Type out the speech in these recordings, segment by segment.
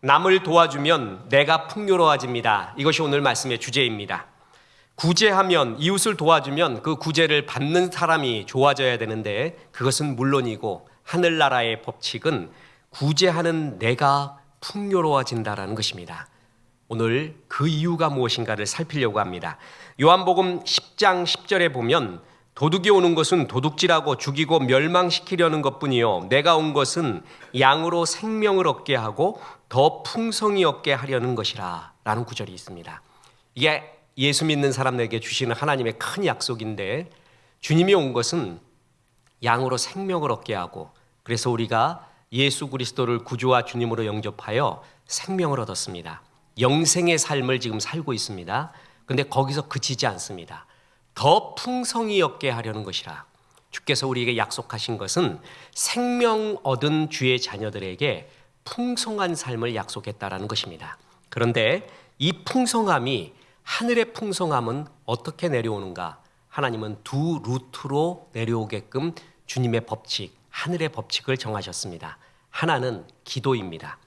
남을 도와주면 내가 풍요로워집니다. 이것이 오늘 말씀의 주제입니다. 구제하면, 이웃을 도와주면 그 구제를 받는 사람이 좋아져야 되는데, 그것은 물론이고 하늘나라의 법칙은 구제하는 내가 풍요로워진다라는 것입니다. 오늘 그 이유가 무엇인가를 살피려고 합니다. 요한복음 10장 10절에 보면 도둑이 오는 것은 도둑질하고 죽이고 멸망시키려는 것뿐이요 내가 온 것은 양으로 생명을 얻게 하고 더 풍성히 얻게 하려는 것이라 라는 구절이 있습니다. 이게 예수 믿는 사람에게 주시는 하나님의 큰 약속인데, 주님이 온 것은 양으로 생명을 얻게 하고, 그래서 우리가 예수 그리스도를 구주와 주님으로 영접하여 생명을 얻었습니다. 영생의 삶을 지금 살고 있습니다. 그런데 거기서 그치지 않습니다. 더 풍성히 얻게 하려는 것이라. 주께서 우리에게 약속하신 것은 생명 얻은 주의 자녀들에게 풍성한 삶을 약속했다라는 것입니다. 그런데 이 풍성함이, 하늘의 풍성함은 어떻게 내려오는가? 하나님은 두 루트로 내려오게끔 주님의 법칙, 하늘의 법칙을 정하셨습니다. 하나는 기도입니다.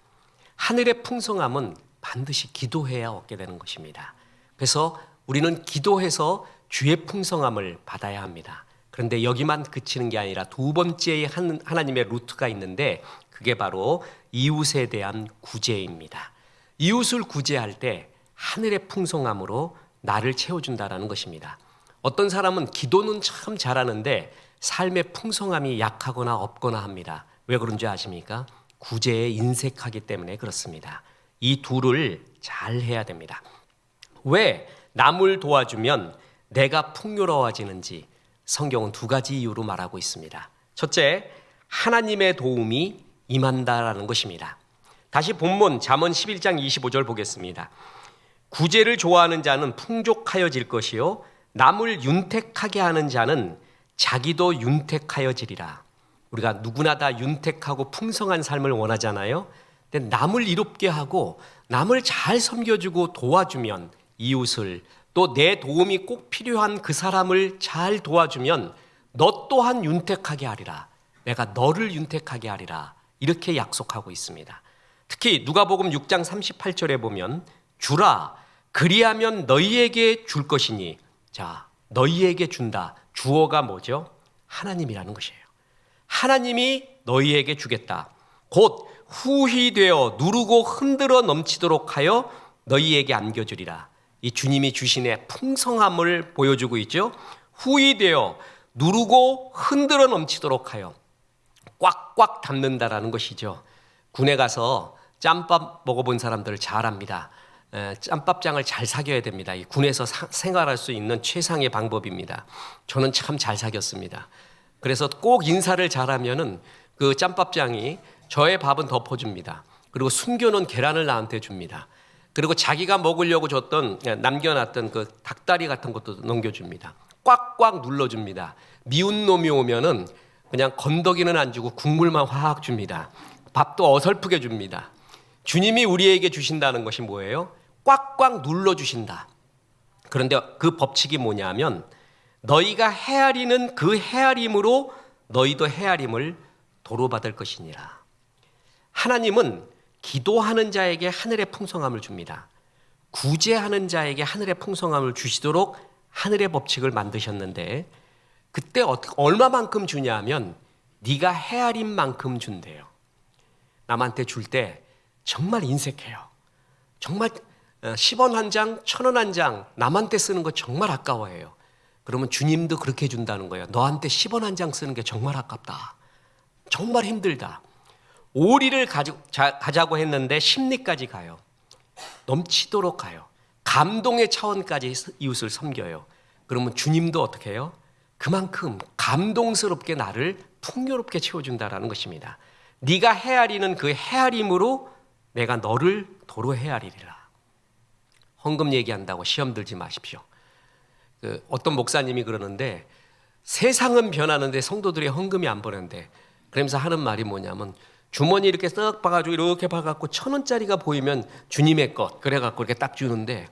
하늘의 풍성함은 반드시 기도해야 얻게 되는 것입니다. 그래서 우리는 기도해서 주의 풍성함을 받아야 합니다. 그런데 여기만 그치는 게 아니라 두 번째의 하나님의 루트가 있는데, 그게 바로 이웃에 대한 구제입니다. 이웃을 구제할 때 하늘의 풍성함으로 나를 채워준다라는 것입니다. 어떤 사람은 기도는 참 잘하는데 삶의 풍성함이 약하거나 없거나 합니다. 왜 그런지 아십니까? 구제에 인색하기 때문에 그렇습니다. 이 둘을 잘 해야 됩니다. 왜 남을 도와주면 내가 풍요로워지는지 성경은 두 가지 이유로 말하고 있습니다. 첫째, 하나님의 도움이 임한다라는 것입니다. 다시 본문 잠언 11장 25절 보겠습니다. 구제를 좋아하는 자는 풍족하여질 것이요 남을 윤택하게 하는 자는 자기도 윤택하여지리라. 우리가 누구나 다 윤택하고 풍성한 삶을 원하잖아요. 근데 남을 이롭게 하고 남을 잘 섬겨주고 도와주면, 이웃을, 또 내 도움이 꼭 필요한 그 사람을 잘 도와주면 너 또한 윤택하게 하리라. 내가 너를 윤택하게 하리라. 이렇게 약속하고 있습니다. 특히 누가복음 6장 38절에 보면 주라, 그리하면 너희에게 줄 것이니. 자, 너희에게 준다. 주어가 뭐죠? 하나님이라는 것이에요. 하나님이 너희에게 주겠다. 곧 후히 되어 누르고 흔들어 넘치도록 하여 너희에게 안겨주리라. 이 주님이 주신의 풍성함을 보여주고 있죠. 후히 되어 누르고 흔들어 넘치도록 하여 꽉꽉 담는다라는 것이죠. 군에 가서 짬밥 먹어본 사람들 잘 압니다. 짬밥장을 잘 사겨야 됩니다. 이 군에서 생활할 수 있는 최상의 방법입니다. 저는 참 잘 사겼습니다. 그래서 꼭 인사를 잘하면은 그 짬밥장이 저의 밥은 덮어줍니다. 그리고 숨겨놓은 계란을 나한테 줍니다. 그리고 자기가 먹으려고 줬던, 남겨놨던 그 닭다리 같은 것도 넘겨줍니다. 꽉꽉 눌러줍니다. 미운 놈이 오면은 그냥 건더기는 안 주고 국물만 확 줍니다. 밥도 어설프게 줍니다. 주님이 우리에게 주신다는 것이 뭐예요? 꽉꽉 눌러주신다. 그런데 그 법칙이 뭐냐면, 너희가 헤아리는 그 헤아림으로 너희도 헤아림을 도로받을 것이니라. 하나님은 기도하는 자에게 하늘의 풍성함을 줍니다. 구제하는 자에게 하늘의 풍성함을 주시도록 하늘의 법칙을 만드셨는데, 그때 얼마만큼 주냐면 네가 헤아린 만큼 준대요. 남한테 줄 때 정말 인색해요. 정말 10원 한 장, 1,000원 한 장 남한테 쓰는 거 정말 아까워해요. 그러면 주님도 그렇게 준다는 거예요. 너한테 10원 한 장 쓰는 게 정말 아깝다. 정말 힘들다. 오리를 가자고 했는데 10리까지 가요. 넘치도록 가요. 감동의 차원까지 이웃을 섬겨요. 그러면 주님도 어떻게 해요? 그만큼 감동스럽게 나를 풍요롭게 채워준다라는 것입니다. 네가 헤아리는 그 헤아림으로 내가 너를 도로 헤아리리라. 헌금 얘기한다고 시험 들지 마십시오. 어떤 목사님이 그러는데, 세상은 변하는데 성도들이 헌금이 안 보낸대. 그러면서 하는 말이 뭐냐면, 주머니 이렇게 쓱 봐가지고 이렇게 봐갖고 1,000원짜리가 보이면 주님의 것 그래갖고 이렇게 딱 주는데,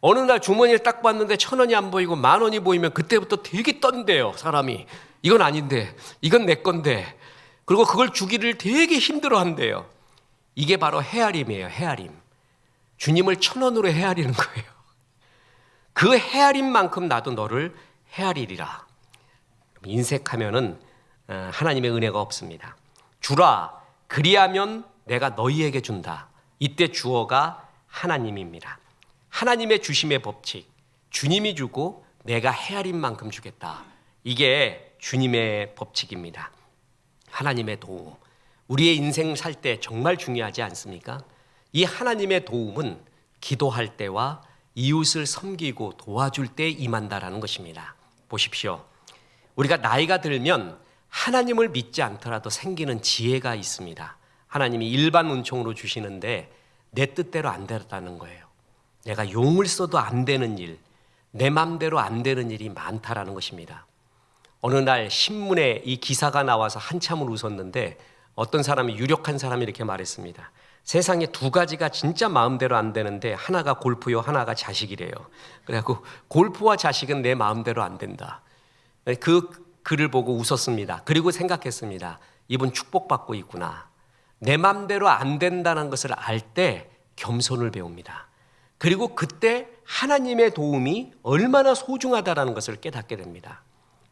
어느 날 주머니를 딱 봤는데 1,000원이 안 보이고 10,000원이 보이면 그때부터 되게 떤대요. 사람이 이건 아닌데, 이건 내 건데. 그리고 그걸 주기를 되게 힘들어한대요. 이게 바로 헤아림이에요. 헤아림. 주님을 천원으로 헤아리는 거예요. 그 헤아림만큼 나도 너를 헤아리리라. 인색하면은 하나님의 은혜가 없습니다. 주라, 그리하면 내가 너희에게 준다. 이때 주어가 하나님입니다. 하나님의 주심의 법칙, 주님이 주고 내가 헤아린 만큼 주겠다. 이게 주님의 법칙입니다. 하나님의 도움, 우리의 인생 살 때 정말 중요하지 않습니까? 이 하나님의 도움은 기도할 때와 이웃을 섬기고 도와줄 때 임한다라는 것입니다. 보십시오. 우리가 나이가 들면 하나님을 믿지 않더라도 생기는 지혜가 있습니다. 하나님이 일반 은총으로 주시는데 내 뜻대로 안 되었다는 거예요. 내가 용을 써도 안 되는 일, 내 맘대로 안 되는 일이 많다라는 것입니다. 어느 날 신문에 이 기사가 나와서 한참을 웃었는데 어떤 사람이, 유력한 사람이 이렇게 말했습니다. 세상에 두 가지가 진짜 마음대로 안 되는데 하나가 골프요, 하나가 자식이래요. 그래갖고 골프와 자식은 내 마음대로 안 된다. 그 글을 보고 웃었습니다. 그리고 생각했습니다. 이분 축복받고 있구나. 내 마음대로 안 된다는 것을 알 때 겸손을 배웁니다. 그리고 그때 하나님의 도움이 얼마나 소중하다는 것을 깨닫게 됩니다.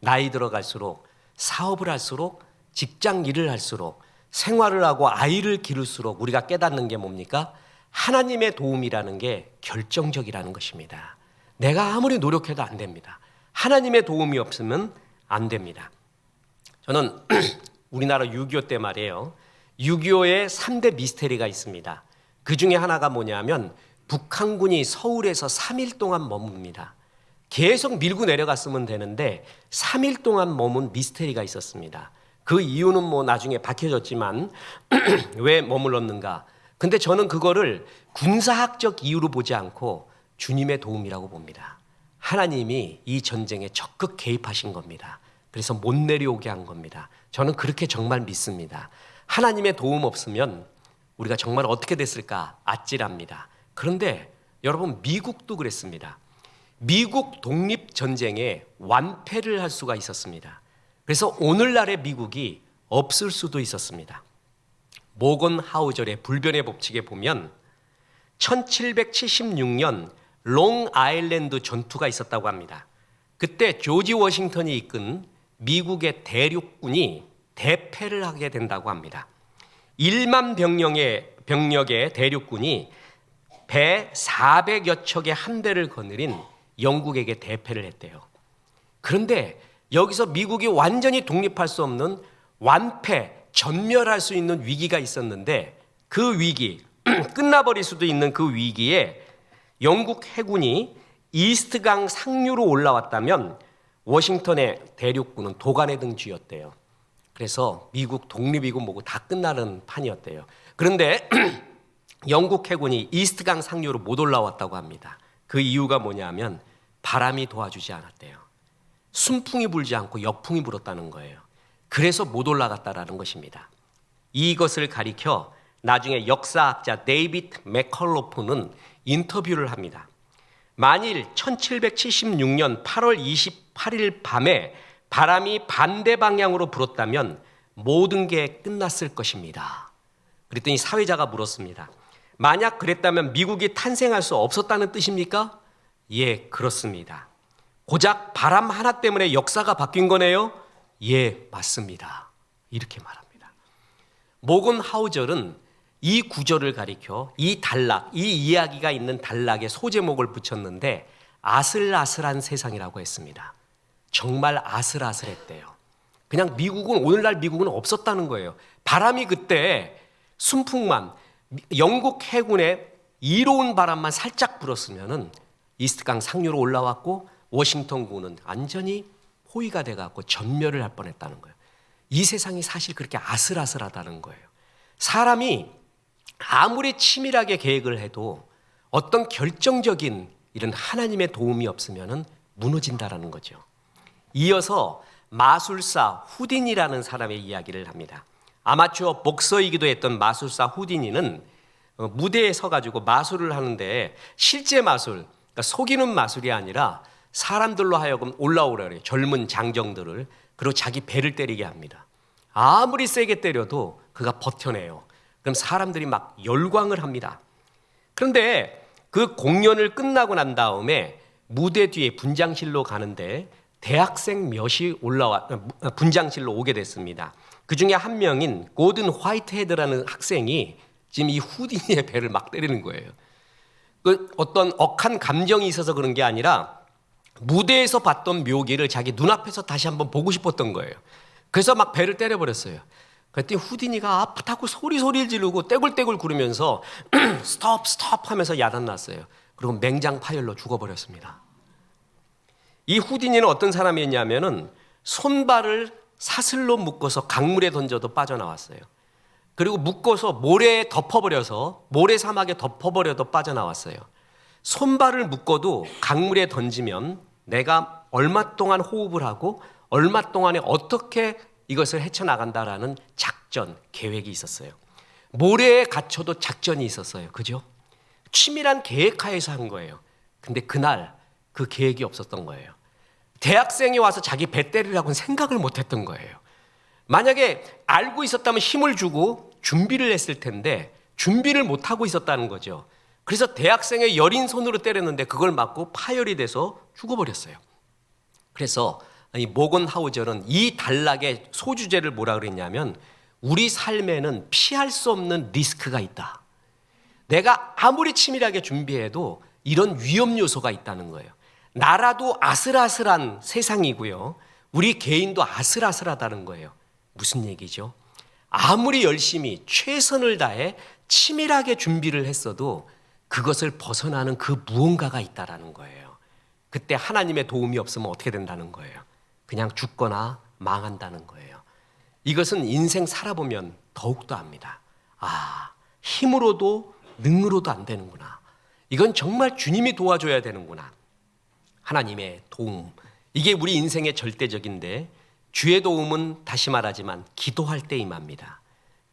나이 들어갈수록, 사업을 할수록, 직장 일을 할수록, 생활을 하고 아이를 기를수록 우리가 깨닫는 게 뭡니까? 하나님의 도움이라는 게 결정적이라는 것입니다. 내가 아무리 노력해도 안 됩니다. 하나님의 도움이 없으면 안 됩니다. 저는 우리나라 6.25 때 말이에요. 6.25에 3대 미스테리가 있습니다. 그 중에 하나가 뭐냐면 북한군이 서울에서 3일 동안 머뭅니다. 계속 밀고 내려갔으면 되는데 3일 동안 머문 미스테리가 있었습니다. 그 이유는 뭐 나중에 밝혀졌지만 왜 머물렀는가? 근데 저는 그거를 군사학적 이유로 보지 않고 주님의 도움이라고 봅니다. 하나님이 이 전쟁에 적극 개입하신 겁니다. 그래서 못 내려오게 한 겁니다. 저는 그렇게 정말 믿습니다. 하나님의 도움 없으면 우리가 정말 어떻게 됐을까 아찔합니다. 그런데 여러분, 미국도 그랬습니다. 미국 독립전쟁에 완패를 할 수가 있었습니다. 그래서 오늘날의 미국이 없을 수도 있었습니다. 모건 하우절의 불변의 법칙에 보면 1776년 롱 아일랜드 전투가 있었다고 합니다. 그때 조지 워싱턴이 이끈 미국의 대륙군이 대패를 하게 된다고 합니다. 1만 병력의 대륙군이 배 400여 척의 함대를 거느린 영국에게 대패를 했대요. 그런데 여기서 미국이 완전히 독립할 수 없는 완패, 전멸할 수 있는 위기가 있었는데 그 위기, 끝나버릴 수도 있는 그 위기에 영국 해군이 이스트강 상류로 올라왔다면 워싱턴의 대륙군은 도간의 등 쥐었대요. 그래서 미국 독립이고 뭐고 다 끝나는 판이었대요. 그런데 영국 해군이 이스트강 상류로 못 올라왔다고 합니다. 그 이유가 뭐냐면 바람이 도와주지 않았대요. 순풍이 불지 않고 역풍이 불었다는 거예요. 그래서 못 올라갔다라는 것입니다. 이것을 가리켜 나중에 역사학자 데이비드 맥컬로프는 인터뷰를 합니다. 만일 1776년 8월 28일 밤에 바람이 반대 방향으로 불었다면 모든 게 끝났을 것입니다. 그랬더니 사회자가 물었습니다. 만약 그랬다면 미국이 탄생할 수 없었다는 뜻입니까? 예, 그렇습니다. 고작 바람 하나 때문에 역사가 바뀐 거네요? 예, 맞습니다. 이렇게 말합니다. 모건 하우절은 이 구절을 가리켜 이 단락, 이 이야기가 있는 단락에 소제목을 붙였는데 아슬아슬한 세상이라고 했습니다. 정말 아슬아슬했대요. 그냥 미국은, 오늘날 미국은 없었다는 거예요. 바람이 그때 순풍만, 영국 해군의 이로운 바람만 살짝 불었으면은 이스트강 상류로 올라왔고 워싱턴군은 완전히 포위가 돼갖고 전멸을 할 뻔했다는 거예요. 이 세상이 사실 그렇게 아슬아슬하다는 거예요. 사람이 아무리 치밀하게 계획을 해도 어떤 결정적인 이런 하나님의 도움이 없으면 무너진다라는 거죠. 이어서 마술사 후디니라는 사람의 이야기를 합니다. 아마추어 복서이기도 했던 마술사 후디니는 무대에 서가지고 마술을 하는데 실제 마술, 그러니까 속이는 마술이 아니라 사람들로 하여금 올라오라 그래요. 젊은 장정들을. 그리고 자기 배를 때리게 합니다. 아무리 세게 때려도 그가 버텨내요. 그럼 사람들이 막 열광을 합니다. 그런데 그 공연을 끝나고 난 다음에 무대 뒤에 분장실로 가는데 대학생 몇이 분장실로 오게 됐습니다. 그 중에 한 명인 고든 화이트헤드라는 학생이 지금 이 후디니의 배를 막 때리는 거예요. 그 어떤 억한 감정이 있어서 그런 게 아니라 무대에서 봤던 묘기를 자기 눈앞에서 다시 한번 보고 싶었던 거예요. 그래서 막 배를 때려버렸어요. 그랬더니 후디니가 아프다고 소리를 지르고 떼굴떼굴 구르면서 스톱 하면서 야단났어요. 그리고 맹장 파열로 죽어버렸습니다. 이 후디니는 어떤 사람이었냐면은 손발을 사슬로 묶어서 강물에 던져도 빠져나왔어요. 그리고 묶어서 모래에 덮어버려서 모래 사막에 덮어버려도 빠져나왔어요. 손발을 묶어도 강물에 던지면 내가 얼마 동안 호흡을 하고 얼마 동안에 어떻게 이것을 헤쳐나간다라는 작전, 계획이 있었어요. 모래에 갇혀도 작전이 있었어요. 그죠? 치밀한 계획하에서 한 거예요. 근데 그날 그 계획이 없었던 거예요. 대학생이 와서 자기 배 때리라고는 생각을 못 했던 거예요. 만약에 알고 있었다면 힘을 주고 준비를 했을 텐데 준비를 못 하고 있었다는 거죠. 그래서 대학생의 여린 손으로 때렸는데 그걸 맞고 파열이 돼서 죽어버렸어요. 그래서 이 모건 하우저는 이 단락의 소주제를 뭐라 그랬냐면 우리 삶에는 피할 수 없는 리스크가 있다. 내가 아무리 치밀하게 준비해도 이런 위험 요소가 있다는 거예요. 나라도 아슬아슬한 세상이고요. 우리 개인도 아슬아슬하다는 거예요. 무슨 얘기죠? 아무리 열심히 최선을 다해 치밀하게 준비를 했어도 그것을 벗어나는 그 무언가가 있다라는 거예요. 그때 하나님의 도움이 없으면 어떻게 된다는 거예요? 그냥 죽거나 망한다는 거예요. 이것은 인생 살아보면 더욱더 압니다. 아, 힘으로도 능으로도 안 되는구나. 이건 정말 주님이 도와줘야 되는구나. 하나님의 도움, 이게 우리 인생의 절대적인데 주의 도움은 다시 말하지만 기도할 때 임합니다.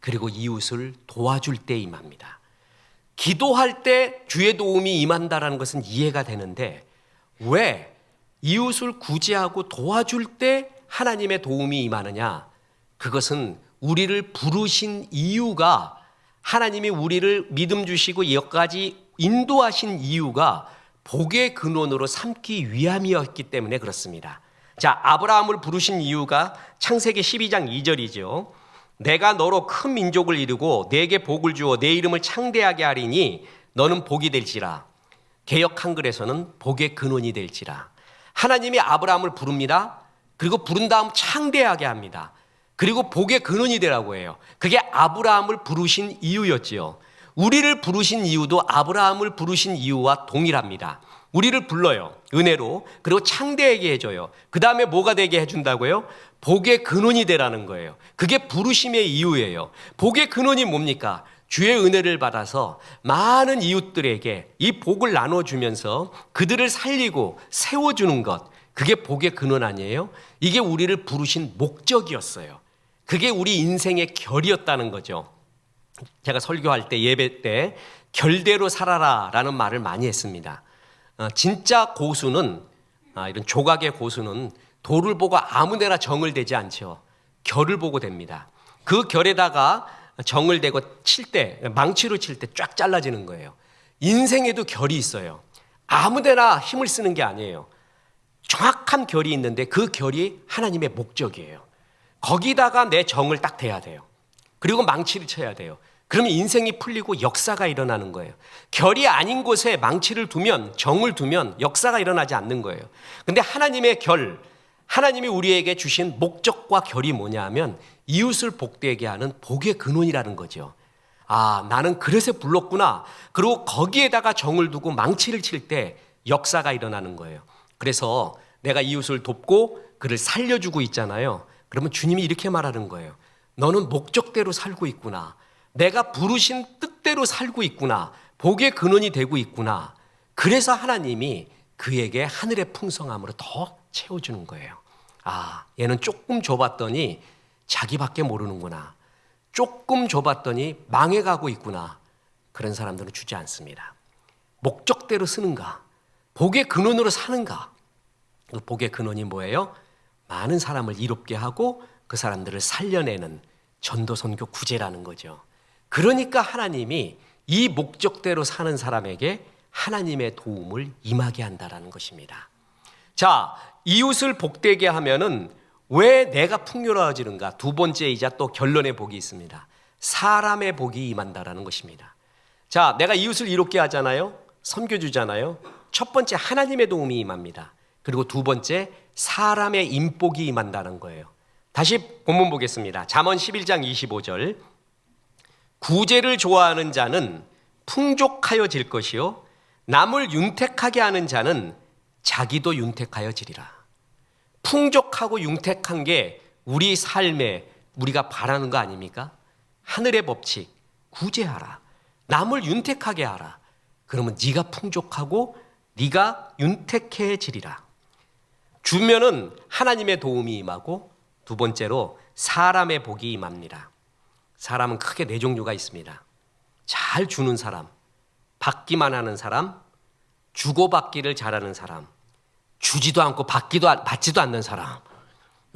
그리고 이웃을 도와줄 때 임합니다. 기도할 때 주의 도움이 임한다라는 것은 이해가 되는데 왜 이웃을 구제하고 도와줄 때 하나님의 도움이 임하느냐? 그것은 우리를 부르신 이유가, 하나님이 우리를 믿음 주시고 여기까지 인도하신 이유가 복의 근원으로 삼기 위함이었기 때문에 그렇습니다. 자, 아브라함을 부르신 이유가 창세기 12장 2절이죠. 내가 너로 큰 민족을 이루고 내게 복을 주어 내 이름을 창대하게 하리니 너는 복이 될지라. 개역 한글에서는 복의 근원이 될지라. 하나님이 아브라함을 부릅니다. 그리고 부른 다음 창대하게 합니다. 그리고 복의 근원이 되라고 해요. 그게 아브라함을 부르신 이유였지요. 우리를 부르신 이유도 아브라함을 부르신 이유와 동일합니다. 우리를 불러요. 은혜로. 그리고 창대하게 해줘요. 그 다음에 뭐가 되게 해준다고요? 복의 근원이 되라는 거예요. 그게 부르심의 이유예요. 복의 근원이 뭡니까? 주의 은혜를 받아서 많은 이웃들에게 이 복을 나눠주면서 그들을 살리고 세워주는 것. 그게 복의 근원 아니에요? 이게 우리를 부르신 목적이었어요. 그게 우리 인생의 결이었다는 거죠. 제가 설교할 때 예배 때 결대로 살아라 라는 말을 많이 했습니다. 진짜 고수는, 이런 조각의 고수는 돌을 보고 아무데나 정을 대지 않죠. 결을 보고 됩니다. 그 결에다가 정을 대고 칠 때, 망치로 칠 때 쫙 잘라지는 거예요. 인생에도 결이 있어요. 아무데나 힘을 쓰는 게 아니에요. 정확한 결이 있는데 그 결이 하나님의 목적이에요. 거기다가 내 정을 딱 대야 돼요. 그리고 망치를 쳐야 돼요. 그러면 인생이 풀리고 역사가 일어나는 거예요. 결이 아닌 곳에 망치를 두면, 정을 두면 역사가 일어나지 않는 거예요. 근데 하나님의 결, 하나님이 우리에게 주신 목적과 결이 뭐냐 하면 이웃을 복되게 하는 복의 근원이라는 거죠. 아, 나는 그래서 불렀구나. 그리고 거기에다가 정을 두고 망치를 칠 때 역사가 일어나는 거예요. 그래서 내가 이웃을 돕고 그를 살려주고 있잖아요. 그러면 주님이 이렇게 말하는 거예요. 너는 목적대로 살고 있구나. 내가 부르신 뜻대로 살고 있구나. 복의 근원이 되고 있구나. 그래서 하나님이 그에게 하늘의 풍성함으로 더 채워주는 거예요. 아, 얘는 조금 줘봤더니 자기밖에 모르는구나. 조금 줘봤더니 망해가고 있구나. 그런 사람들은 주지 않습니다. 목적대로 쓰는가? 복의 근원으로 사는가? 그 복의 근원이 뭐예요? 많은 사람을 이롭게 하고 그 사람들을 살려내는 전도 선교 구제라는 거죠. 그러니까 하나님이 이 목적대로 사는 사람에게 하나님의 도움을 임하게 한다라는 것입니다. 자, 이웃을 복되게 하면은 왜 내가 풍요로워지는가? 두 번째이자 또 결론의 복이 있습니다. 사람의 복이 임한다라는 것입니다. 자, 내가 이웃을 이롭게 하잖아요. 섬겨주잖아요. 첫 번째 하나님의 도움이 임합니다. 그리고 두 번째 사람의 인복이 임한다는 거예요. 다시 본문 보겠습니다. 잠언 11장 25절. 구제를 좋아하는 자는 풍족하여질 것이요 남을 윤택하게 하는 자는 자기도 윤택하여지리라. 풍족하고 윤택한 게 우리 삶에 우리가 바라는 거 아닙니까? 하늘의 법칙, 구제하라. 남을 윤택하게 하라. 그러면 네가 풍족하고 네가 윤택해지리라. 주면은 하나님의 도움이 임하고 두 번째로 사람의 복이 임합니다. 사람은 크게 네 종류가 있습니다. 잘 주는 사람, 받기만 하는 사람, 주고받기를 잘하는 사람, 주지도 않고 받지도 않는 사람.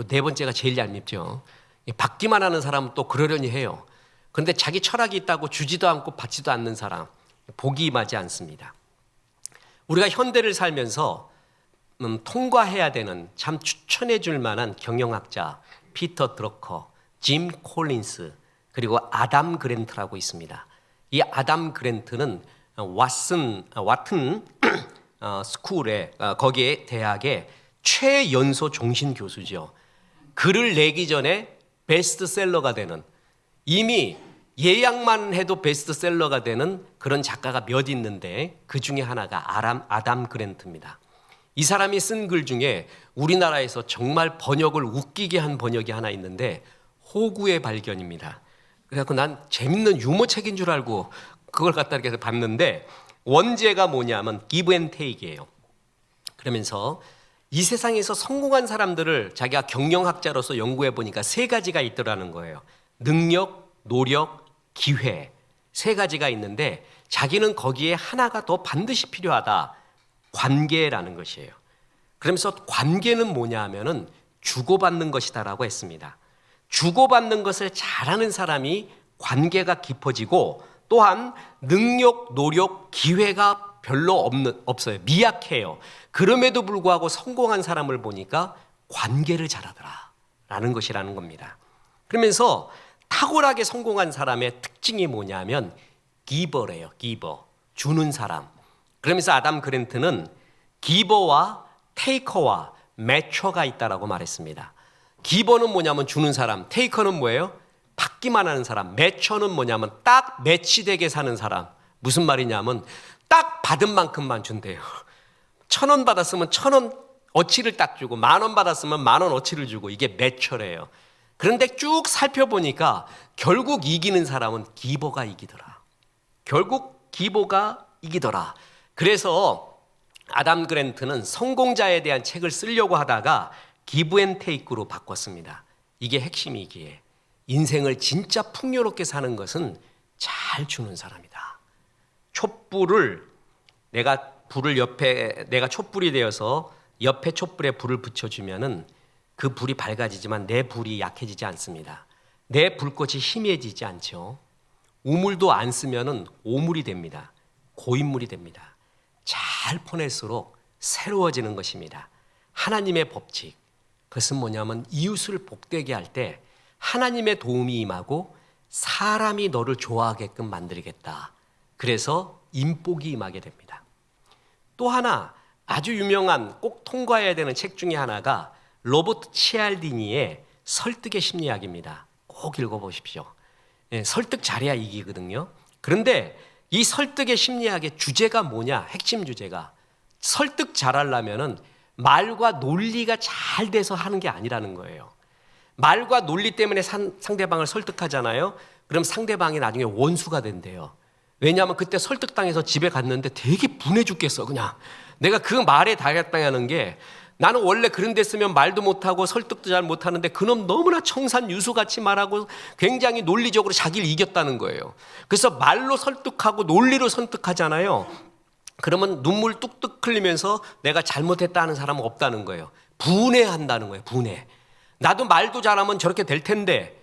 네 번째가 제일 얄밉죠. 받기만 하는 사람은 또 그러려니 해요. 그런데 자기 철학이 있다고 주지도 않고 받지도 않는 사람, 복이 임하지 않습니다. 우리가 현대를 살면서 통과해야 되는 참 추천해 줄 만한 경영학자 피터 드러커, 짐 콜린스, 그리고 아담 그랜트라고 있습니다. 이 아담 그랜트는 와튼 스쿨에 거기에 대학의 최연소 종신 교수죠. 글을 내기 전에 베스트셀러가 되는, 이미 예약만 해도 베스트셀러가 되는 그런 작가가 몇 있는데 그 중에 하나가 아담 그랜트입니다. 이 사람이 쓴 글 중에 우리나라에서 정말 번역을 웃기게 한 번역이 하나 있는데 호구의 발견입니다. 그래서 난 재밌는 유머책인 줄 알고 그걸 갖다 이렇게 봤는데 원제가 뭐냐면 give and take이에요. 그러면서 이 세상에서 성공한 사람들을 자기가 경영학자로서 연구해 보니까 세 가지가 있더라는 거예요. 능력, 노력, 기회, 세 가지가 있는데 자기는 거기에 하나가 더 반드시 필요하다. 관계라는 것이에요. 그러면서 관계는 뭐냐 하면은 주고받는 것이다라고 했습니다. 주고받는 것을 잘하는 사람이 관계가 깊어지고 또한 능력, 노력, 기회가 별로 없어요. 미약해요. 그럼에도 불구하고 성공한 사람을 보니까 관계를 잘하더라라는 것이라는 겁니다. 그러면서 탁월하게 성공한 사람의 특징이 뭐냐면 기버래요. 기버, 주는 사람. 그러면서 아담 그랜트는 기버와 테이커와 매처가 있다라고 말했습니다. 기버는 뭐냐면 주는 사람, 테이커는 뭐예요? 받기만 하는 사람, 매처는 뭐냐면 딱 매치되게 사는 사람. 무슨 말이냐면 딱 받은 만큼만 준대요. 1,000원 받았으면 1,000원 어치를 딱 주고 10,000원 받았으면 10,000원 어치를 주고 이게 매처래요. 그런데 쭉 살펴보니까 결국 이기는 사람은 기버가 이기더라. 결국 기버가 이기더라. 그래서 아담 그랜트는 성공자에 대한 책을 쓰려고 하다가 기브 앤 테이크로 바꿨습니다. 이게 핵심이기에 인생을 진짜 풍요롭게 사는 것은 잘 주는 사람이다. 촛불을 내가 촛불이 되어서 옆에 촛불에 불을 붙여주면은 그 불이 밝아지지만 내 불이 약해지지 않습니다. 내 불꽃이 희미해지지 않죠. 우물도 안 쓰면은 오물이 됩니다. 고인물이 됩니다. 잘 퍼낼수록 새로워지는 것입니다. 하나님의 법칙. 그것은 뭐냐면 이웃을 복되게 할 때 하나님의 도움이 임하고 사람이 너를 좋아하게끔 만들겠다. 그래서 인복이 임하게 됩니다. 또 하나 아주 유명한 꼭 통과해야 되는 책 중에 하나가 로버트 치알디니의 설득의 심리학입니다. 꼭 읽어보십시오. 설득 잘해야 이기거든요. 그런데 이 설득의 심리학의 주제가 뭐냐? 핵심 주제가 설득 잘하려면은 말과 논리가 잘 돼서 하는 게 아니라는 거예요. 말과 논리 때문에 상대방을 설득하잖아요. 그럼 상대방이 나중에 원수가 된대요. 왜냐하면 그때 설득당해서 집에 갔는데 되게 분해 죽겠어. 그냥 내가 그 말에 당했다는 게 나는 원래 그런 데 쓰면 말도 못하고 설득도 잘 못하는데 그놈 너무나 청산유수같이 말하고 굉장히 논리적으로 자기를 이겼다는 거예요. 그래서 말로 설득하고 논리로 설득하잖아요. 그러면 눈물 뚝뚝 흘리면서 내가 잘못했다 하는 사람은 없다는 거예요. 분해한다는 거예요. 분해. 나도 말도 잘하면 저렇게 될 텐데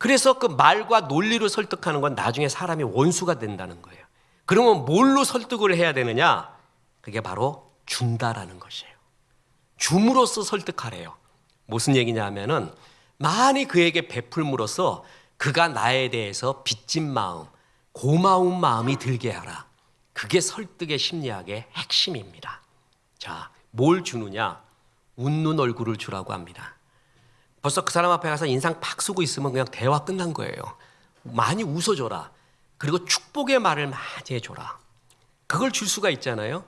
그래서 그 말과 논리로 설득하는 건 나중에 사람이 원수가 된다는 거예요. 그러면 뭘로 설득을 해야 되느냐? 그게 바로 준다라는 것이에요. 줌으로써 설득하래요. 무슨 얘기냐 하면은 많이 그에게 베풀므로써 그가 나에 대해서 빚진 마음, 고마운 마음이 들게 하라. 그게 설득의 심리학의 핵심입니다. 자, 뭘 주느냐? 웃는 얼굴을 주라고 합니다. 벌써 그 사람 앞에 가서 인상 팍 쓰고 있으면 그냥 대화 끝난 거예요. 많이 웃어줘라. 그리고 축복의 말을 많이 해줘라. 그걸 줄 수가 있잖아요.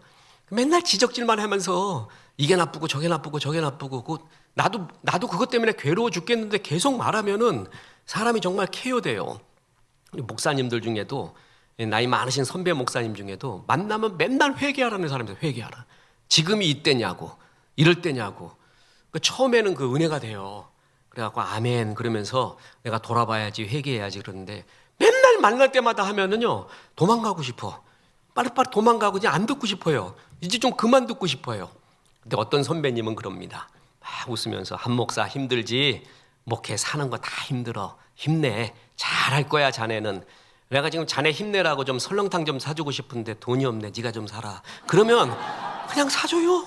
맨날 지적질만 하면서 이게 나쁘고 저게 나쁘고 저게 나쁘고 나도 그것 때문에 괴로워 죽겠는데 계속 말하면은 사람이 정말 케어돼요. 우리 목사님들 중에도 나이 많으신 선배 목사님 중에도 만나면 맨날 회개하라는 사람들 회개하라. 지금이 이때냐고 이럴 때냐고. 처음에는 그 은혜가 돼요. 그래갖고 아멘 그러면서 내가 돌아봐야지 회개해야지 그러는데 맨날 만날 때마다 하면은요 도망가고 싶어. 빨리빨리 도망가고 그냥 안 듣고 싶어요. 이제 좀 그만 듣고 싶어요. 근데 어떤 선배님은 그럽니다. 막 웃으면서 한 목사 힘들지 목회 사는 거 다 힘들어. 힘내. 잘할 거야 자네는. 내가 지금 자네 힘내라고 좀 설렁탕 좀 사주고 싶은데 돈이 없네. 네가 좀 사라. 그러면 그냥 사줘요.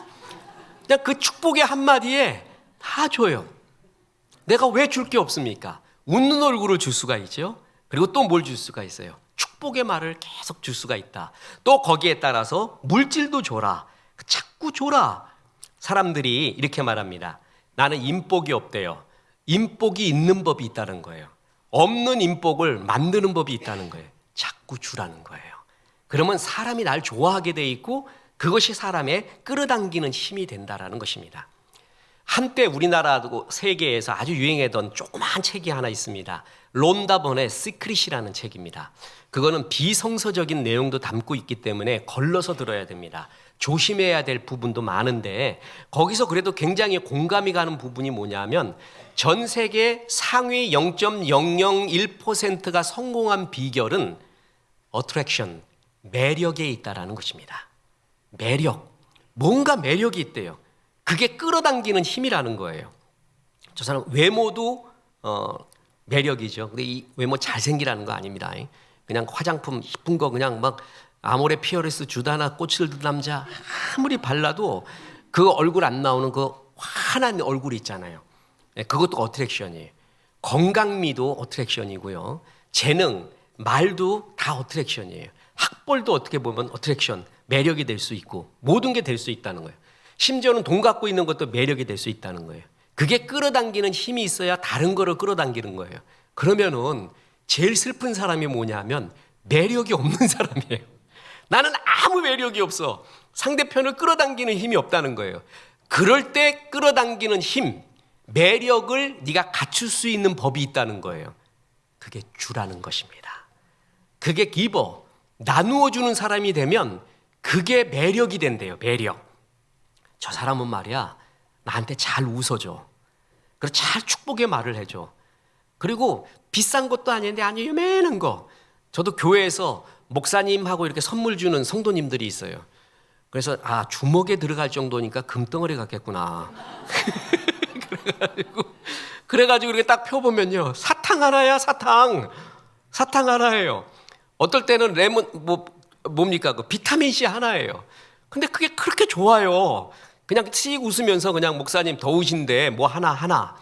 그냥 그 축복의 한마디에 다 줘요. 내가 왜 줄 게 없습니까? 웃는 얼굴을 줄 수가 있죠. 그리고 또 뭘 줄 수가 있어요? 축복의 말을 계속 줄 수가 있다. 또 거기에 따라서 물질도 줘라. 자꾸 줘라. 사람들이 이렇게 말합니다. 나는 인복이 없대요. 인복이 있는 법이 있다는 거예요. 없는 인복을 만드는 법이 있다는 거예요. 자꾸 주라는 거예요. 그러면 사람이 날 좋아하게 돼 있고 그것이 사람의 끌어당기는 힘이 된다라는 것입니다. 한때 우리나라도 세계에서 아주 유행했던 조그마한 책이 하나 있습니다. 론다 번의 시크릿이라는 책입니다. 그거는 비성서적인 내용도 담고 있기 때문에 걸러서 들어야 됩니다. 조심해야 될 부분도 많은데 거기서 그래도 굉장히 공감이 가는 부분이 뭐냐면 전 세계 상위 0.001%가 성공한 비결은 어트랙션, 매력에 있다라는 것입니다. 매력, 뭔가 매력이 있대요. 그게 끌어당기는 힘이라는 거예요. 저 사람 외모도 매력이죠. 근데 이 외모 잘생기라는 거 아닙니다. 그냥 화장품 이쁜 거 그냥 막 아모레 피어리스 주다나 꽃을 든 남자 아무리 발라도 그 얼굴 안 나오는 그 환한 얼굴 있잖아요. 그것도 어트랙션이에요. 건강미도 어트랙션이고요. 재능, 말도 다 어트랙션이에요. 학벌도 어떻게 보면 어트랙션, 매력이 될 수 있고 모든 게 될 수 있다는 거예요. 심지어는 돈 갖고 있는 것도 매력이 될 수 있다는 거예요. 그게 끌어당기는 힘이 있어야 다른 거를 끌어당기는 거예요. 그러면은 제일 슬픈 사람이 뭐냐면 매력이 없는 사람이에요. 나는 아무 매력이 없어. 상대편을 끌어당기는 힘이 없다는 거예요. 그럴 때 끌어당기는 힘, 매력을 네가 갖출 수 있는 법이 있다는 거예요. 그게 주라는 것입니다. 그게 기버, 나누어 주는 사람이 되면 그게 매력이 된대요. 매력. 저 사람은 말이야 나한테 잘 웃어줘. 그리고 잘 축복의 말을 해줘. 그리고 비싼 것도 아닌데 아니 요만한 거. 저도 교회에서 목사님하고 이렇게 선물 주는 성도님들이 있어요. 그래서 주먹에 들어갈 정도니까 금덩어리 같겠구나. 그래가지고 이렇게 딱 펴보면요 사탕 하나야. 사탕 하나예요. 어떨 때는 레몬 뭡니까 그 비타민 C 하나예요. 근데 그게 그렇게 좋아요. 그냥 씩 웃으면서 그냥 목사님 더우신데 뭐 하나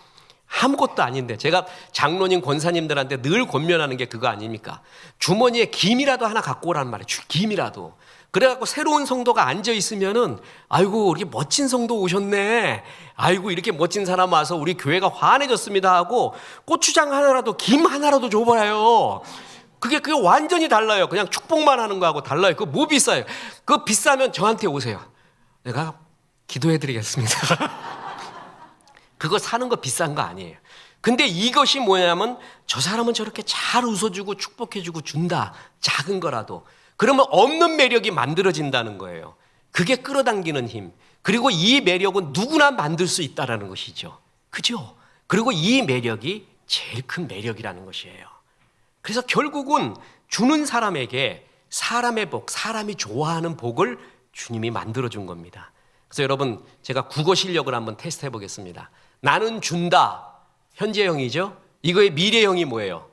아무것도 아닌데 제가 장로님 권사님들한테 늘 권면하는 게 그거 아닙니까? 주머니에 김이라도 하나 갖고 오라는 말이에요. 김이라도. 그래갖고 새로운 성도가 앉아 있으면은 아이고 이렇게 멋진 성도 오셨네. 아이고 이렇게 멋진 사람 와서 우리 교회가 환해졌습니다 하고 고추장 하나라도 김 하나라도 줘봐요. 그게 완전히 달라요. 그냥 축복만 하는 거하고 달라요. 그거 뭐 비싸요? 그거 비싸면 저한테 오세요. 내가 기도해드리겠습니다. 그거 사는 거 비싼 거 아니에요. 근데 이것이 뭐냐면 저 사람은 저렇게 잘 웃어주고 축복해주고 준다. 작은 거라도. 그러면 없는 매력이 만들어진다는 거예요. 그게 끌어당기는 힘. 그리고 이 매력은 누구나 만들 수 있다는 것이죠. 그죠? 그리고 이 매력이 제일 큰 매력이라는 것이에요. 그래서 결국은 주는 사람에게 사람의 복, 사람이 좋아하는 복을 주님이 만들어준 겁니다. 그래서 여러분 제가 국어 실력을 한번 테스트해 보겠습니다. 나는 준다. 현재형이죠. 이거의 미래형이 뭐예요?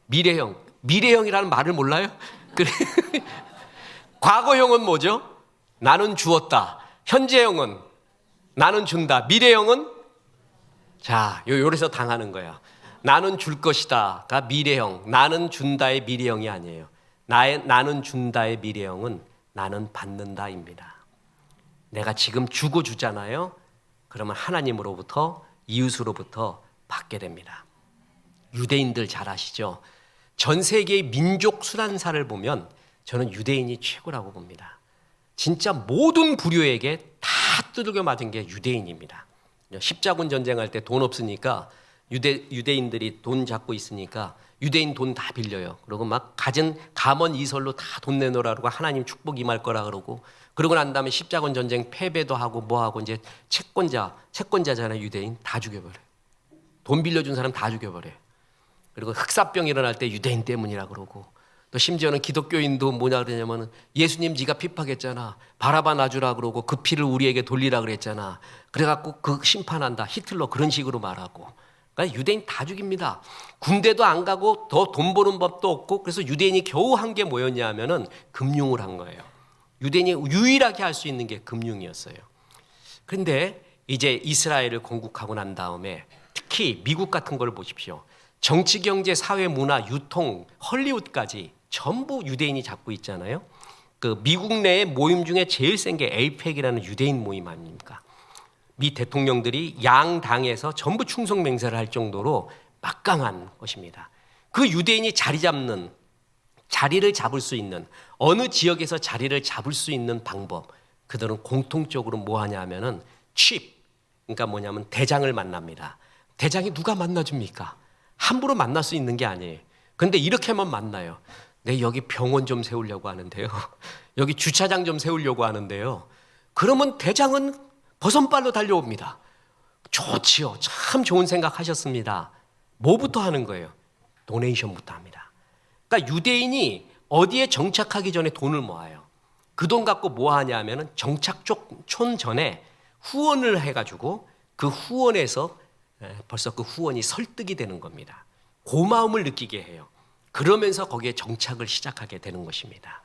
미래형. 미래형이라는 말을 몰라요? 그래. 과거형은 뭐죠? 나는 주었다. 현재형은 나는 준다. 미래형은 자, 요래서 당하는 거야. 나는 줄 것이다가 미래형. 나는 준다의 미래형이 아니에요. 나는 준다의 미래형은 나는 받는다입니다. 내가 지금 주고 주잖아요. 그러면 하나님으로부터 이웃으로부터 받게 됩니다. 유대인들 잘 아시죠? 전 세계의 민족 순환사를 보면 저는 유대인이 최고라고 봅니다. 진짜 모든 부류에게 다 두들겨 맞은 게 유대인입니다. 십자군 전쟁할 때 돈 없으니까 유대인들이 돈 잡고 있으니까 유대인 돈 다 빌려요. 그리고 막 가진 감원 이설로 다 돈 내놓으라고 하나님 축복 임할 거라 그러고 그러고 난 다음에 십자군 전쟁 패배도 하고 뭐 하고 이제 채권자잖아요. 유대인 다 죽여버려요. 돈 빌려준 사람 다 죽여버려요. 그리고 흑사병 일어날 때 유대인 때문이라 그러고 또 심지어는 기독교인도 뭐냐 그러냐면 예수님 네가 핍박했잖아. 바라바 놔주라 그러고 그 피를 우리에게 돌리라 그랬잖아. 그래갖고 그 심판한다. 히틀러 그런 식으로 말하고. 그러니까 유대인 다 죽입니다. 군대도 안 가고 더 돈 버는 법도 없고 그래서 유대인이 겨우 한 게 뭐였냐 하면은 금융을 한 거예요. 유대인이 유일하게 할 수 있는 게 금융이었어요. 그런데 이제 이스라엘을 건국하고 난 다음에 특히 미국 같은 걸 보십시오. 정치, 경제, 사회, 문화, 유통, 헐리우드까지 전부 유대인이 잡고 있잖아요. 그 미국 내의 모임 중에 제일 센 게 에이펙이라는 유대인 모임 아닙니까? 미 대통령들이 양 당에서 전부 충성 맹세를 할 정도로 막강한 것입니다. 그 유대인이 자리를 잡을 수 있는 어느 지역에서 자리를 잡을 수 있는 방법 그들은 공통적으로 뭐 하냐 하면은 그러니까 뭐냐면 대장을 만납니다. 대장이 누가 만나줍니까? 함부로 만날 수 있는 게 아니에요. 그런데 이렇게만 만나요. 네, 여기 병원 좀 세우려고 하는데요. 여기 주차장 좀 세우려고 하는데요. 그러면 대장은 버선발로 달려옵니다. 좋지요. 참 좋은 생각 하셨습니다. 뭐부터 하는 거예요? 도네이션부터 합니다. 그러니까 유대인이 어디에 정착하기 전에 돈을 모아요. 그 돈 갖고 뭐 하냐 하면은 정착촌 전에 후원을 해가지고 그 후원에서 벌써 그 후원이 설득이 되는 겁니다. 고마움을 느끼게 해요. 그러면서 거기에 정착을 시작하게 되는 것입니다.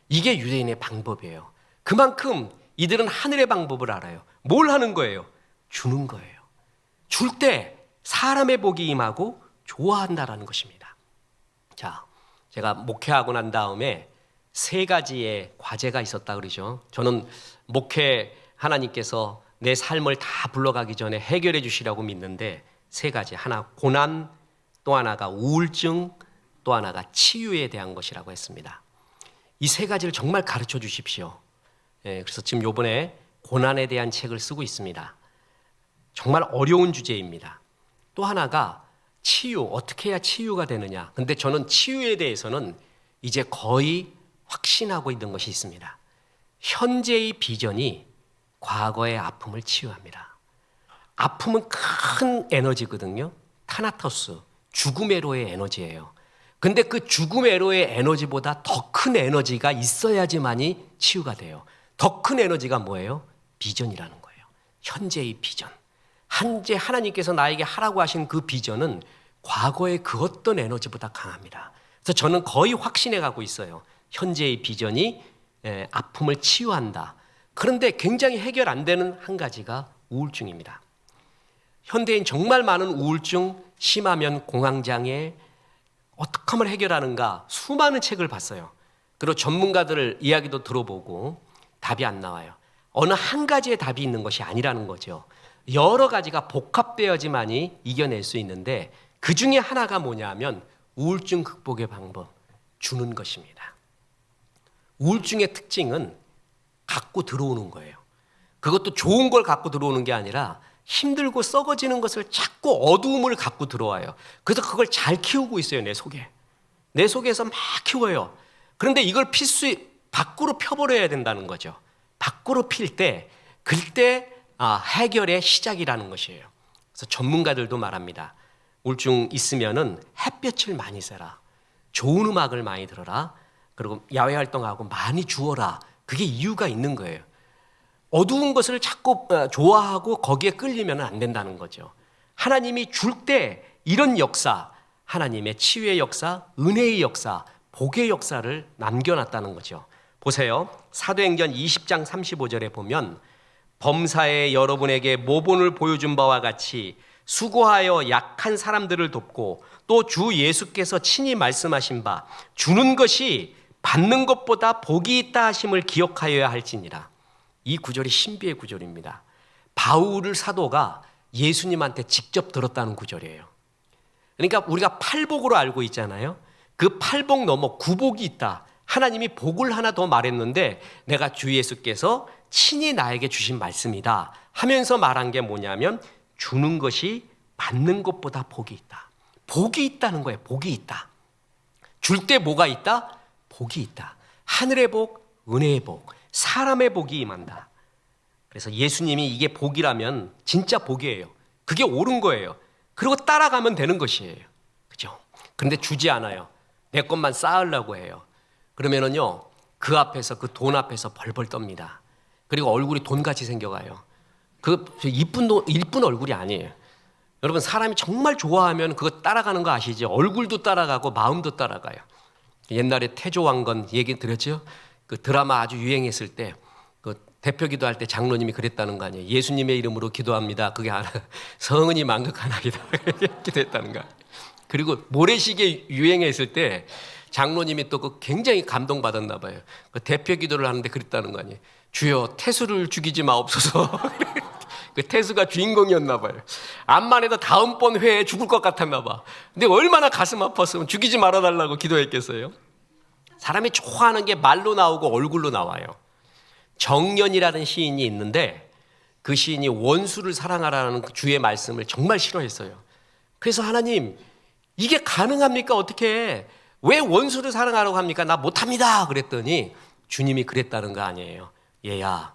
이게 유대인의 방법이에요. 그만큼 이들은 하늘의 방법을 알아요. 뭘 하는 거예요? 주는 거예요. 줄 때 사람의 복이 임하고 좋아한다라는 것입니다. 자, 제가 목회하고 난 다음에 3가지의 과제가 있었다 그러죠. 저는 목회 하나님께서 내 삶을 다 불러가기 전에 해결해 주시라고 믿는데 3가지. 하나 고난, 또 하나가 우울증, 또 하나가 치유에 대한 것이라고 했습니다. 이 3가지를 정말 가르쳐 주십시오. 그래서 지금 요번에 고난에 대한 책을 쓰고 있습니다. 정말 어려운 주제입니다. 또 하나가 치유, 어떻게 해야 치유가 되느냐. 근데 저는 치유에 대해서는 이제 거의 확신하고 있는 것이 있습니다. 현재의 비전이 과거의 아픔을 치유합니다. 아픔은 큰 에너지거든요. 타나토스, 죽음의로의 에너지예요. 근데 그 죽음의로의 에너지보다 더 큰 에너지가 있어야지만이 치유가 돼요. 더 큰 에너지가 뭐예요? 비전이라는 거예요. 현재의 비전. 현재 하나님께서 나에게 하라고 하신 그 비전은 과거의 그 어떤 에너지보다 강합니다. 그래서 저는 거의 확신해 가고 있어요. 현재의 비전이 아픔을 치유한다. 그런데 굉장히 해결 안 되는 한 가지가 우울증입니다. 현대인 정말 많은 우울증, 심하면 공황장애, 어떻게 하면 해결하는가 수많은 책을 봤어요. 그리고 전문가들 이야기도 들어보고 답이 안 나와요. 어느 한 가지의 답이 있는 것이 아니라는 거죠. 여러 가지가 복합되어야지만이 이겨낼 수 있는데 그 중에 하나가 뭐냐 하면 우울증 극복의 방법, 주는 것입니다. 우울증의 특징은 갖고 들어오는 거예요. 그것도 좋은 걸 갖고 들어오는 게 아니라 힘들고 썩어지는 것을 자꾸 어두움을 갖고 들어와요. 그래서 그걸 잘 키우고 있어요, 내 속에. 내 속에서 막 키워요. 그런데 이걸 밖으로 펴버려야 된다는 거죠. 밖으로 필 때, 그때 해결의 시작이라는 것이에요. 그래서 전문가들도 말합니다. 우울증 있으면은 햇볕을 많이 쐬라. 좋은 음악을 많이 들어라. 그리고 야외 활동하고 많이 주워라. 그게 이유가 있는 거예요. 어두운 것을 자꾸 좋아하고 거기에 끌리면 안 된다는 거죠. 하나님이 줄 때 이런 역사, 하나님의 치유의 역사, 은혜의 역사, 복의 역사를 남겨놨다는 거죠. 보세요. 사도행전 20장 35절에 보면 범사에 여러분에게 모본을 보여준 바와 같이 수고하여 약한 사람들을 돕고 또 주 예수께서 친히 말씀하신 바 주는 것이 받는 것보다 복이 있다 하심을 기억하여야 할지니라. 이 구절이 신비의 구절입니다. 바울 사도가 예수님한테 직접 들었다는 구절이에요. 그러니까 우리가 팔복으로 알고 있잖아요. 그 팔복 넘어 구복이 있다. 하나님이 복을 하나 더 말했는데 내가 주 예수께서 친히 나에게 주신 말씀이다 하면서 말한 게 뭐냐면 주는 것이 받는 것보다 복이 있다. 복이 있다는 거예요. 복이 있다. 줄 때 뭐가 있다? 복이 있다. 하늘의 복, 은혜의 복, 사람의 복이 임한다. 그래서 예수님이 이게 복이라면 진짜 복이에요. 그게 옳은 거예요. 그리고 따라가면 되는 것이에요. 그죠? 그런데 주지 않아요. 내 것만 쌓으려고 해요. 그러면은요, 그 앞에서, 그 돈 앞에서 벌벌 떱니다. 그리고 얼굴이 돈같이 생겨가요. 그 이쁜 얼굴이 아니에요. 여러분, 사람이 정말 좋아하면 그거 따라가는 거 아시죠? 얼굴도 따라가고 마음도 따라가요. 옛날에 태조왕건 얘기 드렸죠? 그 드라마 아주 유행했을 때 그 대표 기도할 때 장로님이 그랬다는 거 아니에요? 예수님의 이름으로 기도합니다. 그게 성은이 만극하나이다. 기도했다는 거. 그리고 모래시계 유행했을 때 장로님이 또 그 굉장히 감동받았나 봐요. 그 대표 기도를 하는데 그랬다는 거 아니에요? 주여 태수를 죽이지 마옵소서. 그 태수가 주인공이었나 봐요. 암만 해도 다음번 회에 죽을 것 같았나 봐. 근데 얼마나 가슴 아팠으면 죽이지 말아달라고 기도했겠어요? 사람이 좋아하는 게 말로 나오고 얼굴로 나와요. 정년이라는 시인이 있는데 그 시인이 원수를 사랑하라는 주의 말씀을 정말 싫어했어요. 그래서 하나님, 이게 가능합니까? 어떻게 왜 원수를 사랑하라고 합니까? 나 못합니다. 그랬더니 주님이 그랬다는 거 아니에요. 얘야,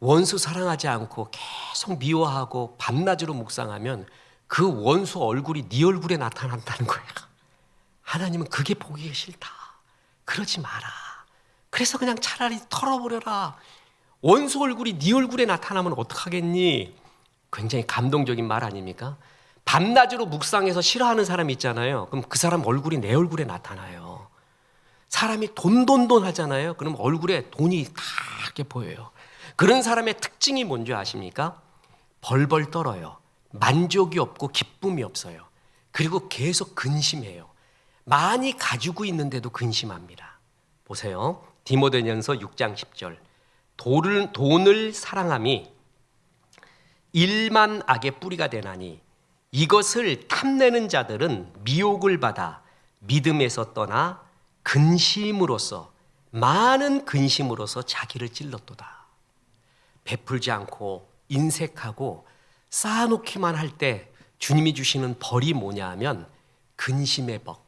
원수 사랑하지 않고 계속 미워하고 밤낮으로 묵상하면 그 원수 얼굴이 네 얼굴에 나타난다는 거야. 하나님은 그게 보기 싫다. 그러지 마라. 그래서 그냥 차라리 털어버려라. 원수 얼굴이 네 얼굴에 나타나면 어떡하겠니? 굉장히 감동적인 말 아닙니까? 밤낮으로 묵상해서 싫어하는 사람이 있잖아요. 그럼 그 사람 얼굴이 내 얼굴에 나타나요. 사람이 돈 하잖아요. 그럼 얼굴에 돈이 다 이렇게 보여요. 그런 사람의 특징이 뭔지 아십니까? 벌벌 떨어요. 만족이 없고 기쁨이 없어요. 그리고 계속 근심해요. 많이 가지고 있는데도 근심합니다. 보세요. 디모데전서 6장 10절. 돈을 사랑함이 일만 악의 뿌리가 되나니 이것을 탐내는 자들은 미혹을 받아 믿음에서 떠나 근심으로써 많은 근심으로써 자기를 찔렀도다. 베풀지 않고 인색하고 쌓아놓기만 할 때 주님이 주시는 벌이 뭐냐 하면 근심의 법.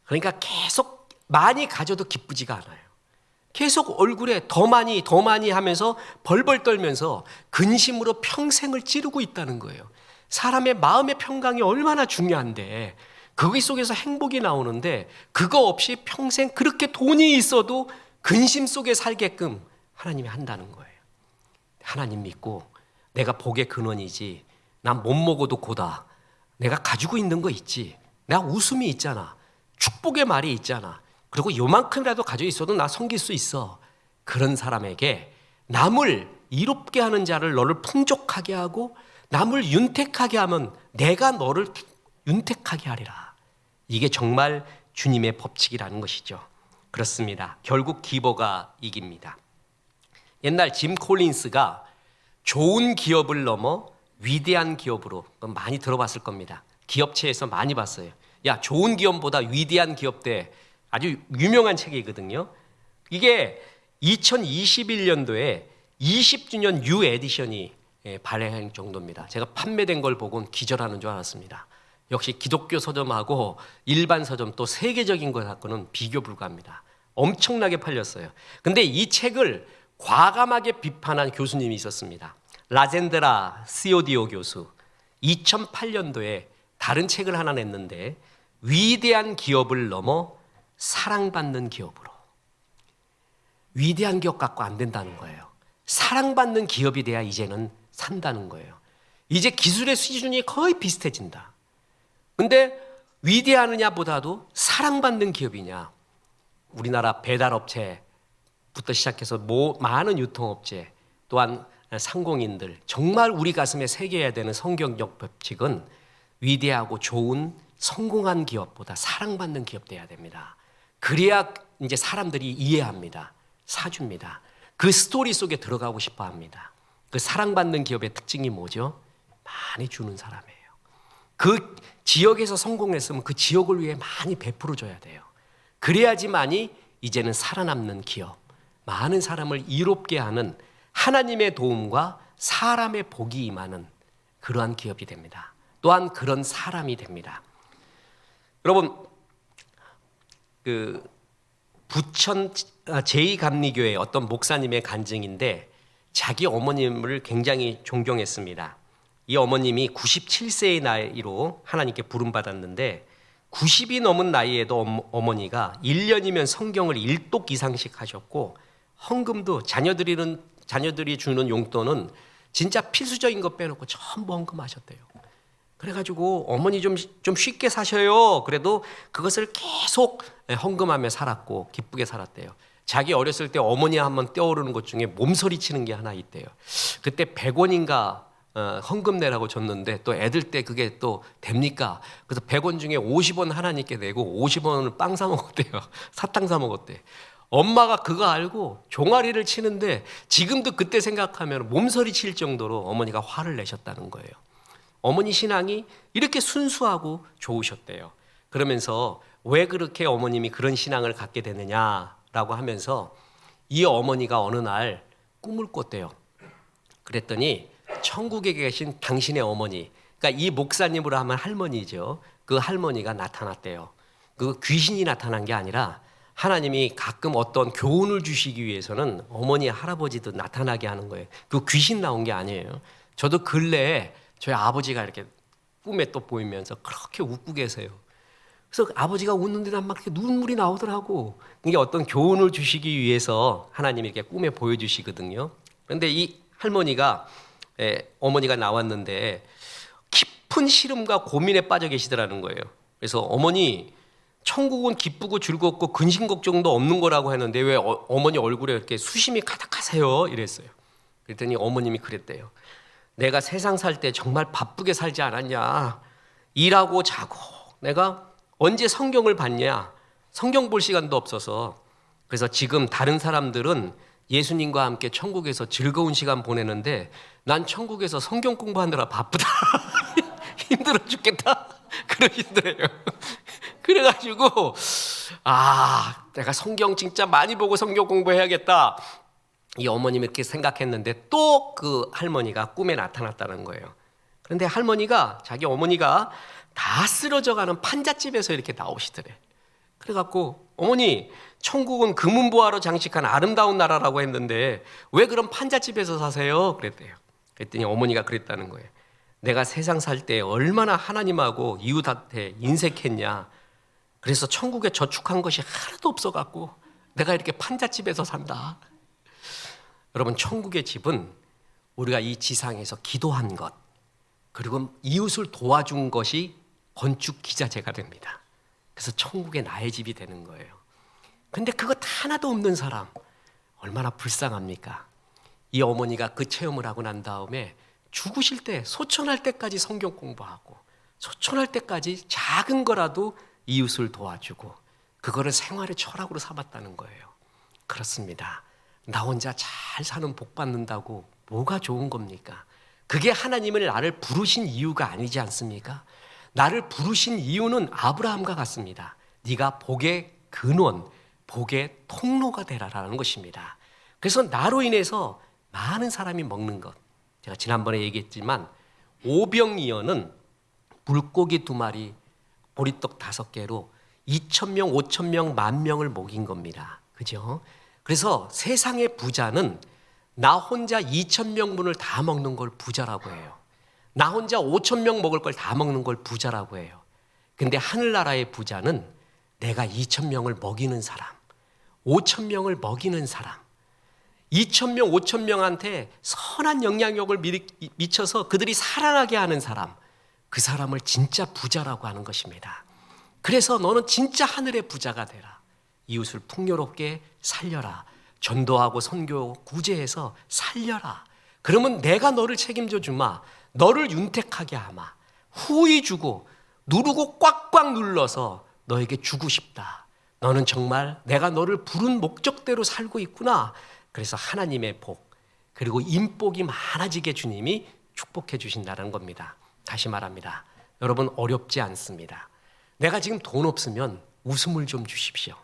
그러니까 계속 많이 가져도 기쁘지가 않아요. 계속 얼굴에 더 많이 하면서 벌벌 떨면서 근심으로 평생을 찌르고 있다는 거예요. 사람의 마음의 평강이 얼마나 중요한데 거기 속에서 행복이 나오는데 그거 없이 평생 그렇게 돈이 있어도 근심 속에 살게끔 하나님이 한다는 거예요. 하나님 믿고 내가 복의 근원이지, 난 못 먹어도 고다, 내가 가지고 있는 거 있지, 내가 웃음이 있잖아, 축복의 말이 있잖아, 그리고 요만큼이라도 가지고 있어도 나 섬길 수 있어. 그런 사람에게 남을 이롭게 하는 자를 너를 풍족하게 하고 남을 윤택하게 하면 내가 너를 윤택하게 하리라. 이게 정말 주님의 법칙이라는 것이죠. 그렇습니다. 결국 기버가 이깁니다. 옛날 짐 콜린스가 좋은 기업을 넘어 위대한 기업으로, 많이 들어봤을 겁니다. 기업체에서 많이 봤어요. 야, 좋은 기업보다 위대한 기업 때 아주 유명한 책이거든요. 이게 2021년도에 20주년 뉴 에디션이 발행한 정도입니다. 제가 판매된 걸 보고는 기절하는 줄 알았습니다. 역시 기독교 서점하고 일반 서점 또 세계적인 것 갖고는 비교 불가합니다. 엄청나게 팔렸어요. 근데 이 책을 과감하게 비판한 교수님이 있었습니다. 라젠드라 시오디오 교수. 2008년도에 다른 책을 하나 냈는데 위대한 기업을 넘어 사랑받는 기업으로. 위대한 기업 갖고 안 된다는 거예요. 사랑받는 기업이 돼야 이제는 산다는 거예요. 이제 기술의 수준이 거의 비슷해진다. 근데 위대하느냐보다도 사랑받는 기업이냐. 우리나라 배달업체부터 시작해서 많은 유통업체, 또한 상공인들, 정말 우리 가슴에 새겨야 되는 성경적 법칙은 위대하고 좋은 성공한 기업보다 사랑받는 기업 돼야 됩니다. 그래야 이제 사람들이 이해합니다. 사줍니다. 그 스토리 속에 들어가고 싶어 합니다. 그 사랑받는 기업의 특징이 뭐죠? 많이 주는 사람이에요. 그 지역에서 성공했으면 그 지역을 위해 많이 베풀어 줘야 돼요. 그래야지만이 이제는 살아남는 기업, 많은 사람을 이롭게 하는 하나님의 도움과 사람의 복이 임하는 그러한 기업이 됩니다. 또한 그런 사람이 됩니다. 여러분, 부천 제2감리교회 어떤 목사님의 간증인데 자기 어머님을 굉장히 존경했습니다. 이 어머님이 97세의 나이로 하나님께 부름받았는데 90이 넘은 나이에도 어머니가 1년이면 성경을 1독 이상씩 하셨고 헌금도 자녀들이 주는 용돈은 진짜 필수적인 거 빼놓고 전부 헌금하셨대요. 그래가지고 어머니 좀 쉽게 사셔요. 그래도 그것을 계속 헌금하며 살았고 기쁘게 살았대요. 자기 어렸을 때 어머니 한번 떠오르는 것 중에 몸서리 치는 게 하나 있대요. 그때 100원인가 헌금 내라고 줬는데 또 애들 때 그게 또 됩니까? 그래서 100원 중에 50원 하나님께 내고 50원을 빵 사 먹었대요. 사탕 사 먹었대. 엄마가 그거 알고 종아리를 치는데 지금도 그때 생각하면 몸서리 칠 정도로 어머니가 화를 내셨다는 거예요. 어머니 신앙이 이렇게 순수하고 좋으셨대요. 그러면서 왜 그렇게 어머님이 그런 신앙을 갖게 되느냐라고 하면서 이 어머니가 어느 날 꿈을 꿨대요. 그랬더니 천국에 계신 당신의 어머니, 그러니까 이 목사님으로 하면 할머니죠. 그 할머니가 나타났대요. 그 귀신이 나타난 게 아니라 하나님이 가끔 어떤 교훈을 주시기 위해서는 어머니, 할아버지도 나타나게 하는 거예요. 그 귀신 나온 게 아니에요. 저도 근래에 저희 아버지가 이렇게 꿈에 또 보이면서 그렇게 웃고 계세요. 그래서 아버지가 웃는데 난 막 이렇게 눈물이 나오더라고. 이게 어떤 교훈을 주시기 위해서 하나님이 이렇게 꿈에 보여주시거든요. 그런데 이 할머니가 어머니가 나왔는데 깊은 시름과 고민에 빠져 계시더라는 거예요. 그래서 어머니, 천국은 기쁘고 즐겁고 근심 걱정도 없는 거라고 했는데 왜 어머니 얼굴에 이렇게 수심이 가득하세요? 이랬어요. 그랬더니 어머님이 그랬대요. 내가 세상 살 때 정말 바쁘게 살지 않았냐. 일하고 자고 내가 언제 성경을 봤냐. 성경 볼 시간도 없어서. 그래서 지금 다른 사람들은 예수님과 함께 천국에서 즐거운 시간 보내는데 난 천국에서 성경 공부하느라 바쁘다. 힘들어 죽겠다. 그러시더래요. 그래가지고 내가 성경 진짜 많이 보고 성경 공부해야겠다. 이 어머님이 이렇게 생각했는데 또 그 할머니가 꿈에 나타났다는 거예요. 그런데 할머니가 자기 어머니가 다 쓰러져가는 판잣집에서 이렇게 나오시더래. 그래갖고 어머니, 천국은 금은보화로 장식한 아름다운 나라라고 했는데 왜 그런 판잣집에서 사세요? 그랬대요. 그랬더니 어머니가 그랬다는 거예요. 내가 세상 살 때 얼마나 하나님하고 이웃한테 인색했냐. 그래서 천국에 저축한 것이 하나도 없어갖고 내가 이렇게 판잣집에서 산다. 여러분, 천국의 집은 우리가 이 지상에서 기도한 것, 그리고 이웃을 도와준 것이 건축 기자재가 됩니다. 그래서 천국의 나의 집이 되는 거예요. 근데 그것 하나도 없는 사람 얼마나 불쌍합니까? 이 어머니가 그 체험을 하고 난 다음에 죽으실 때 소천할 때까지 성경 공부하고 소천할 때까지 작은 거라도 이웃을 도와주고 그거를 생활의 철학으로 삼았다는 거예요. 그렇습니다. 나 혼자 잘 사는 복 받는다고 뭐가 좋은 겁니까? 그게 하나님을 나를 부르신 이유가 아니지 않습니까? 나를 부르신 이유는 아브라함과 같습니다. 네가 복의 근원, 복의 통로가 되라라는 것입니다. 그래서 나로 인해서 많은 사람이 먹는 것. 제가 지난번에 얘기했지만 오병이어는 물고기 2마리, 보리떡 5개로 2,000명, 5,000명, 10,000명을 먹인 겁니다. 그죠? 그래서 세상의 부자는 나 혼자 2,000명분을 다 먹는 걸 부자라고 해요. 나 혼자 5,000명 먹을 걸 다 먹는 걸 부자라고 해요. 근데 하늘나라의 부자는 내가 2,000명을 먹이는 사람, 5,000명을 먹이는 사람, 2,000명, 5,000명한테 선한 영향력을 미쳐서 그들이 살아나게 하는 사람, 그 사람을 진짜 부자라고 하는 것입니다. 그래서 너는 진짜 하늘의 부자가 되라. 이웃을 풍요롭게 살려라. 전도하고 선교 구제해서 살려라. 그러면 내가 너를 책임져 주마. 너를 윤택하게 하마. 후히 주고 누르고 꽉꽉 눌러서 너에게 주고 싶다. 너는 정말 내가 너를 부른 목적대로 살고 있구나. 그래서 하나님의 복 그리고 인복이 많아지게 주님이 축복해 주신다는 겁니다. 다시 말합니다. 여러분, 어렵지 않습니다. 내가 지금 돈 없으면 웃음을 좀 주십시오.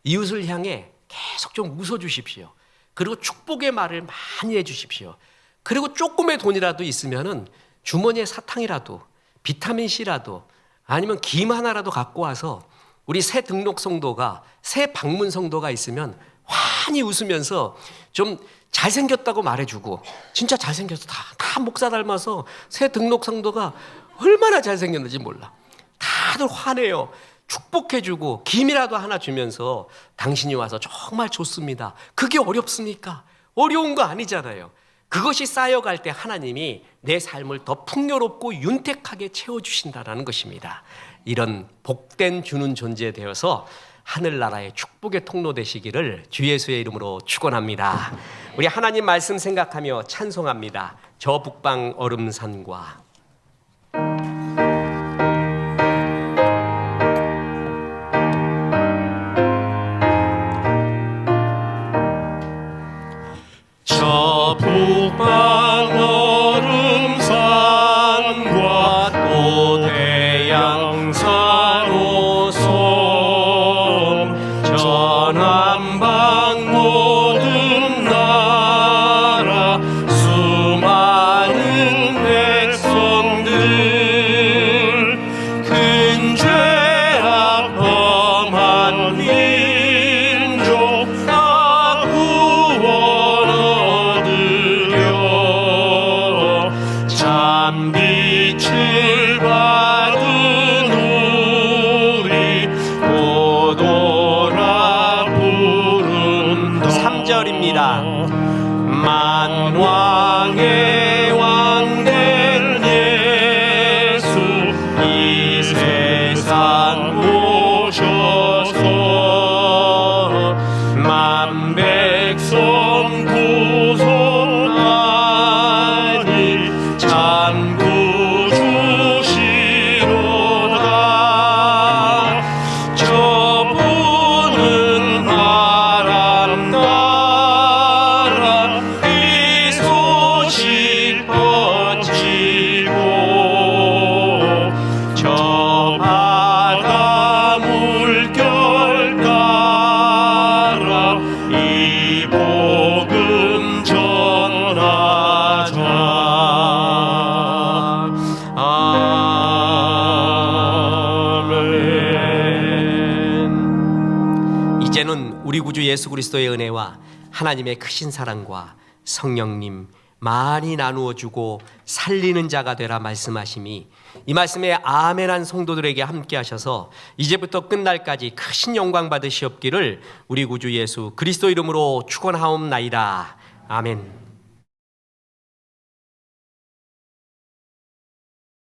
이웃을 향해 계속 좀 웃어주십시오. 그리고 축복의 말을 많이 해주십시오. 그리고 조금의 돈이라도 있으면은 주머니에 사탕이라도 비타민C라도 아니면 김 하나라도 갖고 와서 우리 새 등록 성도가 새 방문 성도가 있으면 환히 웃으면서 좀 잘생겼다고 말해주고, 진짜 잘생겼어. 다 목사 닮아서 새 등록 성도가 얼마나 잘생겼는지 몰라. 다들 화내요. 축복해주고 김이라도 하나 주면서 당신이 와서 정말 좋습니다. 그게 어렵습니까? 어려운 거 아니잖아요. 그것이 쌓여갈 때 하나님이 내 삶을 더 풍요롭고 윤택하게 채워주신다는 것입니다. 이런 복된 주는 존재 되어서 하늘나라의 축복의 통로 되시기를 주 예수의 이름으로 축원합니다. 우리 하나님 말씀 생각하며 찬송합니다. 저 북방 얼음산과 저 북방 얼음산과 또 대양산 오송 저 남방 모든 나라 수많은 백성들 큰 죄악 범한 민족 다 구원 빛을 받은 우리 보도라 부른다. 3절입니다. 만왕의 왕 된 예수 이 세상 오셔서 만 백성 구속하니 참 구주시로다. 저분은 바람 따라 이 소식 번지고 저 바다 물결 따라 이 복음 전하자. 이제는 우리 구주 예수 그리스도의 은혜와 하나님의 크신 사랑과 성령님 많이 나누어 주고 살리는 자가 되라 말씀하심이 이 말씀에 아멘한 성도들에게 함께 하셔서 이제부터 끝날까지 크신 영광 받으시옵기를 우리 구주 예수 그리스도 이름으로 축원하옵나이다. 아멘.